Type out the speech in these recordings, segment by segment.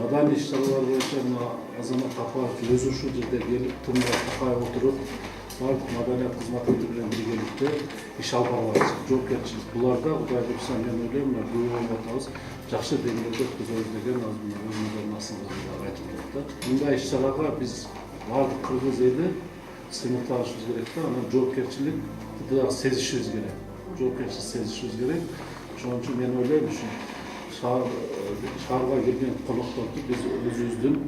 Madani иш-чаралар боюнча Азамат Тапаев өзү ушул жерде келип, тымда такай отуруп, бардык маданият кызматкерлери менен биргеликте иш алып барабыз. Жоопкерчилик буларда Кудай буйрса мен ойлойм, көп болуп атабыз, жакшы деңгээлде өткөзөбүз деген өзүмүздүн насыбызды айтып турат. Мындай иш-чарага биз бардык кыргыз эли сыймыкташыбыз керек да, анан жоопкерчиликти да сезишибиз керек. Жоопкерчилик сезишибиз керек. Ошон үчүн мен ойлойм, шаарга келген конокторду биз өзүбүздүн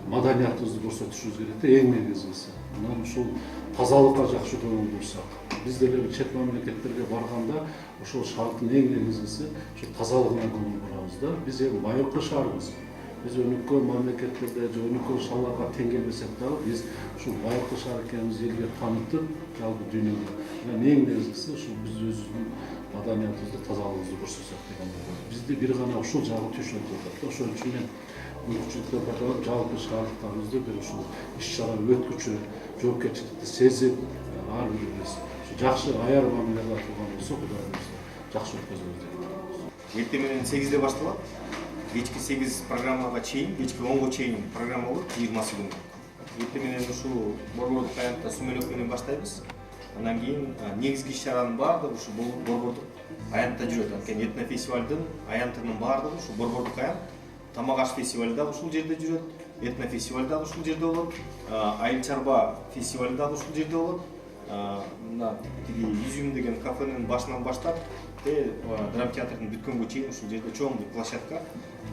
маданиятыбызды көрсөтүшүбүз керек да, эң негизгиси. Анан ушул тазалыкка жакшы көңүл бурсак, биз деле чет мамлекеттерге барганда ошол шаардын эң негизгиси ошол тазалыгына көңүл бурабыз да. Биз эми байыркы шаарбыз. Биз өнүккөн мамлекеттерде же өнүккөн шаарларга тең келбесек дагы, биз ушул байыркы шаар экенибизди элге таанытып, жалпы дүйнөгө. Анан эң негизгиси ушул биз өзүбүздүн маданиятыбызды, тазалыгыбызды көрсөтсөк деген ой. Бизди бир гана ушул жагы түйшөнтүп атат да. Ошон үчүн мен мүмкүнчүлүктөр бар, жалпы шаардыктарыбызды бир ушул иш-чара өткүчү, жоопкерчиликти сезип, ар бирибиз жакшы аяр мамилеге кылган болсок, Кудай буйрса жакшы өткөзөбүз деп ойлойм. Эртең менен 8-де башталат. Кечки 8 программага чейин, кечки 10га чейин программа болот 20 күнү. Эртең менен ушул борбордук аянтта сүмөлөк менен баштайбыз. Андан кийин негизги иш-чаранын баардыгы ушул борбордук аянтта жүрөт. Анткени этнофестивалдын аянтынын баардыгы ушул борбордук аянт. Тамак аш фестивали дагы ушул жерде жүрөт. Этнофестиваль дагы ушул жерде болот. Айыл чарба фестивали дагы ушул жерде болот. Мына тиги Изюм деген кафенин башынан баштап, драм театрдын бүткөнгө чейин ушул жерде чоң бир площадка.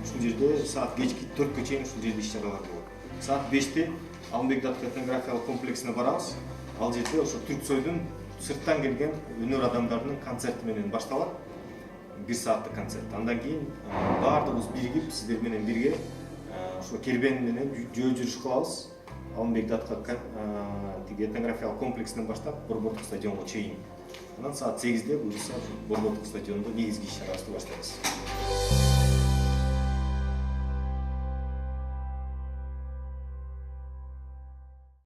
Ушул жерде саат кечки 4кө чейин ушул жерде иш-чаралар болот. Саат 5те Алмамбет Датка этнографиялык комплексине барабыз. Ал жерде ошо Түрксойдун сырттан келген өнөр адамдарынын концерти менен башталат. 1 сааттык концерт. Андан кийин баардыгыбыз биригип, сиздер менен бирге ошо кербен менен жөө жүрүш кылабыз. Алмамбет Датка тиги этнографиялык комплексинен баштап борбордук стадионго чейин. Анан саат 8де буюрса борбордук стадиондо негизги иш-чарабызды баштайбыз.